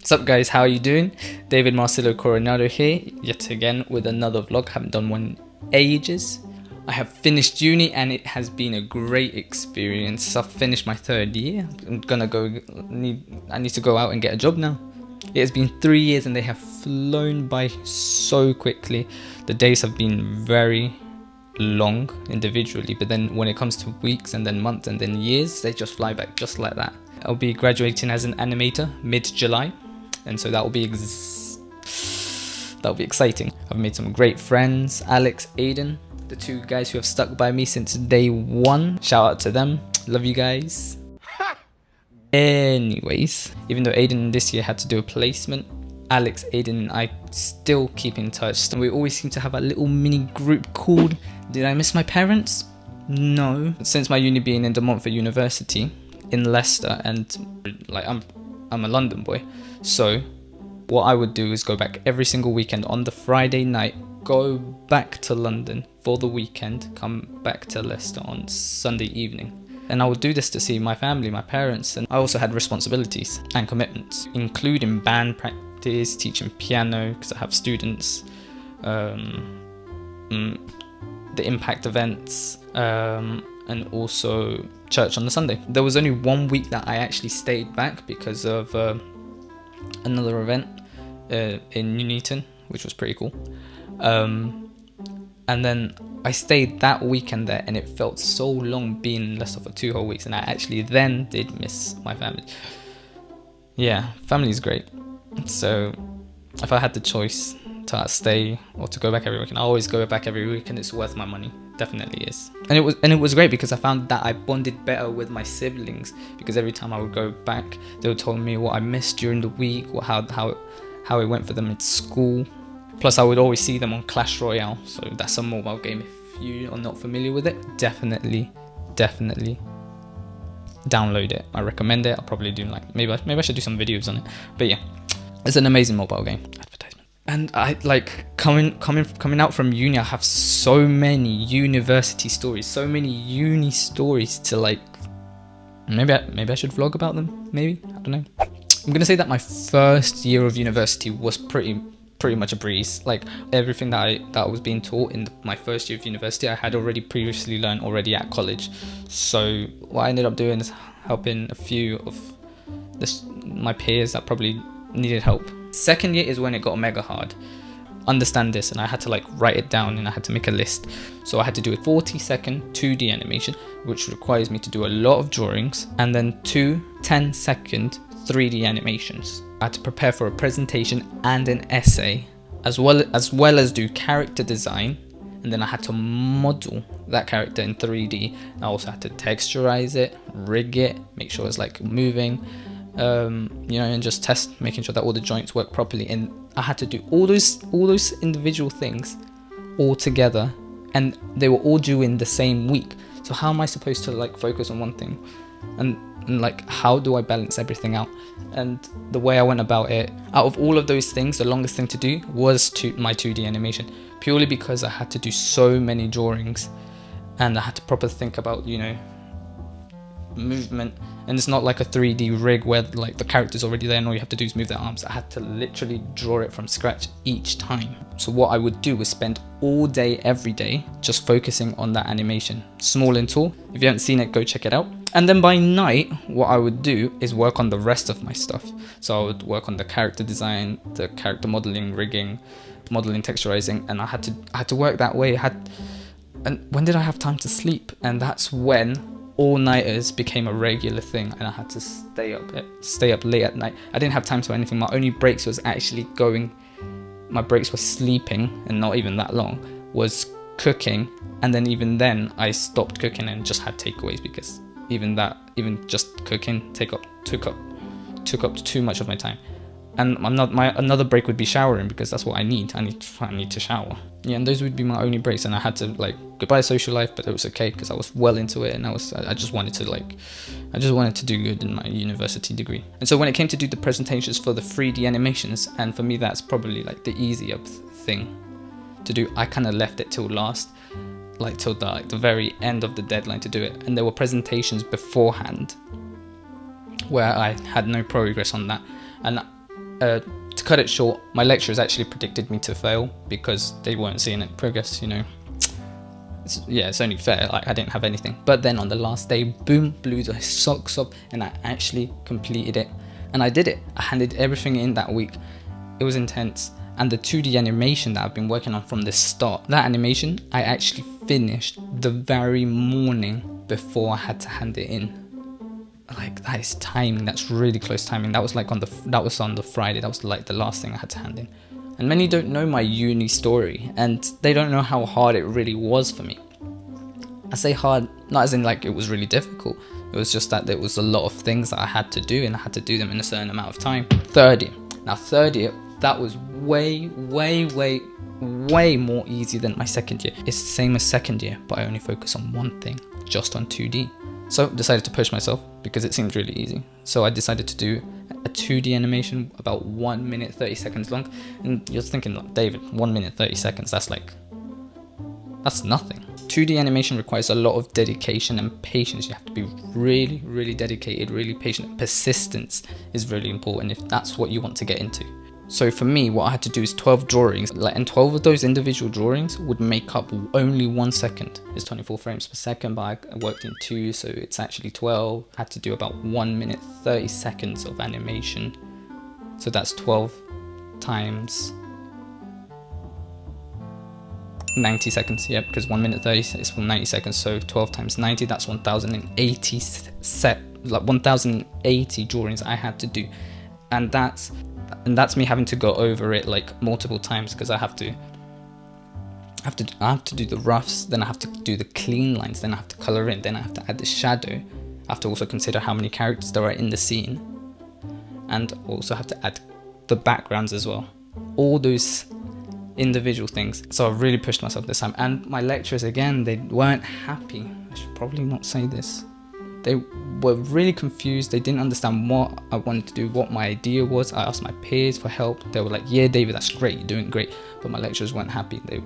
What's up guys, how are you doing? David Marcillo-Coronado here, yet again with another vlog. Haven't done one in ages. I have finished uni and it has been a great experience. I've finished my 3rd year. I need to go out and get a job now. It has been 3 years and they have flown by so quickly. The days have been very long individually, but then when it comes to weeks and then months and then years, they just fly back just like that. I'll be graduating as an animator mid-July, and so that will be exciting. I've made some great friends, Alex, Aiden, the 2 guys who have stuck by me since day 1. Shout out to them, love you guys. Anyways, even though Aiden this year had to do a placement, Alex, Aiden and I still keep in touch. We always seem to have a little mini group called Did I Miss My Parents? No. Since my uni being in De Montfort University in Leicester, and like I'm a London boy, so what I would do is go back every single weekend on the Friday night, go back to London for the weekend, come back to Leicester on Sunday evening. And I would do this to see my family, my parents, and I also had responsibilities and commitments, including band practice, teaching piano because I have students, the impact events, and also church on the Sunday. There was only 1 week that I actually stayed back because of another event in Nuneaton, which was pretty cool. And then I stayed that weekend there, and it felt so long being in Leicester for 2 whole weeks, and I actually then did miss my family. Yeah, family is great. So if I had the choice to stay or to go back every weekend, I always go back every weekend. It's worth my money, definitely is. And it was great because I found that I bonded better with my siblings, because every time I would go back, they would tell me what I missed during the week, or how it went for them at school. Plus, I would always see them on Clash Royale, so that's a mobile game. If you are not familiar with it, definitely download it. I recommend it. I'll probably do maybe I should do some videos on it. But yeah, it's an amazing mobile game. Advertisement. And I like coming out from uni. I have so many university stories, so many uni stories to like. Maybe I should vlog about them. Maybe, I don't know. I'm gonna say that my first year of university was pretty much a breeze. Like everything that I was being taught in my first year of university, I had already previously learned already at college. So what I ended up doing is helping a few of my peers that probably needed help. Second year is when it got mega hard. Understand this, and I had to like write it down, and I had to make a list. So I had to do a 40-second 2D animation, which requires me to do a lot of drawings, and then 2 10-second 3D animations. I had to prepare for a presentation and an essay, as well as do character design, and then I had to model that character in 3D. I also had to texturize it, rig it, make sure it's like moving, and just test, making sure that all the joints work properly. And I had to do all those individual things all together, and they were all due in the same week. So how am I supposed to like focus on one thing, and like how do I balance everything out? And the way I went about it, out of all of those things, the longest thing to do was my 2D animation, purely because I had to do so many drawings, and I had to properly think about movement. And it's not like a 3D rig where like the character's already there and all you have to do is move their arms. I had to literally draw it from scratch each time. So what I would do was spend all day every day just focusing on that animation, small and tall. If you haven't seen it, go check it out. And then by night, what I would do is work on the rest of my stuff. So I would work on the character design, the character modeling, rigging, modeling, texturizing, and I had to work that way. And when did I have time to sleep? And that's when all-nighters became a regular thing, and I had to stay up late at night. I didn't have time to anything. My only breaks was actually my breaks were sleeping, and not even that long, was cooking. And then even then I stopped cooking and just had takeaways, because even just cooking took up too much of my time. And another break would be showering, because that's what I need. I need to shower. Yeah, and those would be my only breaks. And I had to like goodbye social life, but it was okay because I was well into it, and I just wanted to do good in my university degree. And so when it came to do the presentations for the 3D animations, and for me that's probably like the easier thing to do, I kind of left it till last, like till the very end of the deadline to do it. And there were presentations beforehand where I had no progress on that, and To cut it short, my lecturers actually predicted me to fail because they weren't seeing it progress, you know. It's only fair, like I didn't have anything. But then on the last day, boom, blew the socks off, and I actually completed it. And I did it. I handed everything in that week. It was intense. And the 2D animation that I've been working on from the start, that animation I actually finished the very morning before I had to hand it in. Like, that is timing. That's really close timing. That was like on the Friday. That was like the last thing I had to hand in. And many don't know my uni story, and they don't know how hard it really was for me. I say hard, not as in like it was really difficult. It was just that there was a lot of things that I had to do, and I had to do them in a certain amount of time. Third year. Now third year, that was way more easy than my second year. It's the same as second year, but I only focus on one thing, just on 2D. So I decided to push myself because it seemed really easy. So I decided to do a 2D animation about 1 minute 30 seconds long. And you're thinking, like, David, 1 minute 30 seconds, that's nothing. 2D animation requires a lot of dedication and patience. You have to be really dedicated, really patient. Persistence is really important if that's what you want to get into. So for me, what I had to do is 12 drawings, and 12 of those individual drawings would make up only 1 second. It's 24 frames per second, but I worked in 2, so it's actually 12. I had to do about 1 minute 30 seconds of animation. So that's 12 times 90 seconds, yeah, because 1 minute 30 is 90 seconds, so 12 times 90, that's 1080 1080 drawings I had to do. And that's me having to go over it like multiple times, because I have to do the roughs, then I have to do the clean lines, then I have to color in, then I have to add the shadow. I have to also consider how many characters there are in the scene, and also have to add the backgrounds as well. All those individual things. So I really pushed myself this time, and my lecturers, again, they weren't happy. I should probably not say this. They were really confused. They didn't understand what I wanted to do, what my idea was. I asked my peers for help. They were like, yeah, David, that's great, you're doing great. But my lecturers weren't happy. They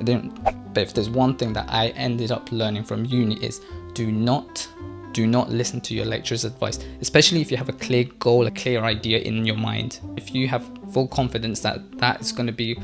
didn't. But if there's one thing that I ended up learning from uni, is do not listen to your lecturer's advice, especially if you have a clear goal, a clear idea in your mind. If you have full confidence that is going to be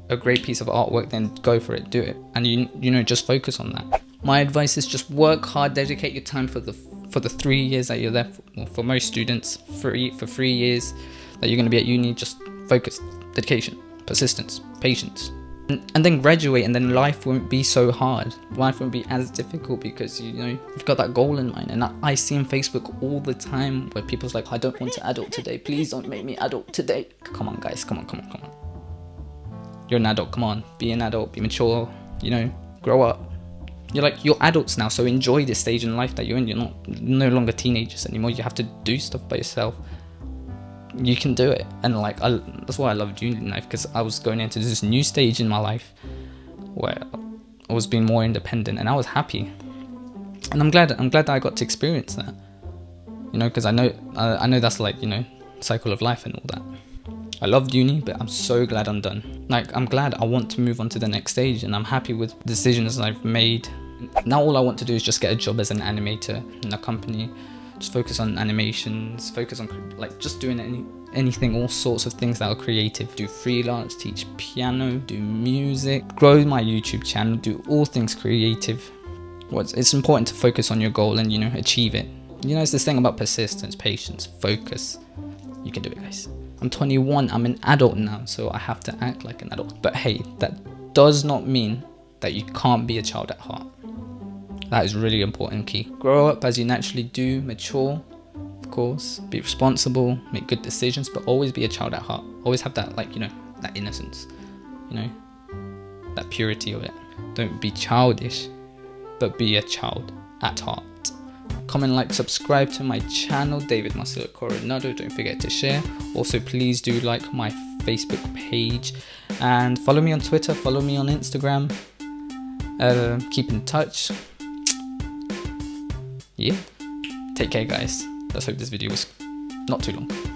a great piece of artwork, then go for it, do it. And you know, just focus on that. My advice is just work hard, dedicate your time for the 3 years that you're there for most students, for 3 years that you're going to be at uni. Just focus, dedication, persistence, patience, and then graduate, and then life won't be so hard. Life won't be as difficult because you know you've got that goal in mind. And I see on Facebook all the time where people's like, I don't want to adult today, please don't make me adult today. Come on guys, come on. You're an adult, come on, be an adult, be mature, you know, grow up. You're adults now, so enjoy this stage in life that you're in. You're no longer teenagers anymore. You have to do stuff by yourself. You can do it. And that's why I loved uni life, because I was going into this new stage in my life where I was being more independent, and I was happy. And I'm glad that I got to experience that. You know, because I know that's like, you know, cycle of life and all that. I loved uni, but I'm so glad I'm done. Like, I'm glad. I want to move on to the next stage, and I'm happy with the decisions I've made. Now all I want to do is just get a job as an animator in a company, just focus on animations, focus on like just doing anything, all sorts of things that are creative. Do freelance, teach piano, do music, grow my YouTube channel, do all things creative. It's important to focus on your goal and, you know, achieve it. You know, it's this thing about persistence, patience, focus. You can do it, guys. I'm 21, I'm an adult now, so I have to act like an adult. But hey, that does not mean that you can't be a child at heart. That is really important key. Grow up as you naturally do, mature, of course, be responsible, make good decisions, but always be a child at heart. Always have that, like, you know, that innocence, you know, that purity of it. Don't be childish, but be a child at heart. Comment, like, subscribe to my channel, David Marcillo-Coronado. Don't forget to share. Also, please do like my Facebook page and follow me on Twitter, follow me on Instagram. Keep in touch. Yeah. Take care, guys. Let's hope this video was not too long.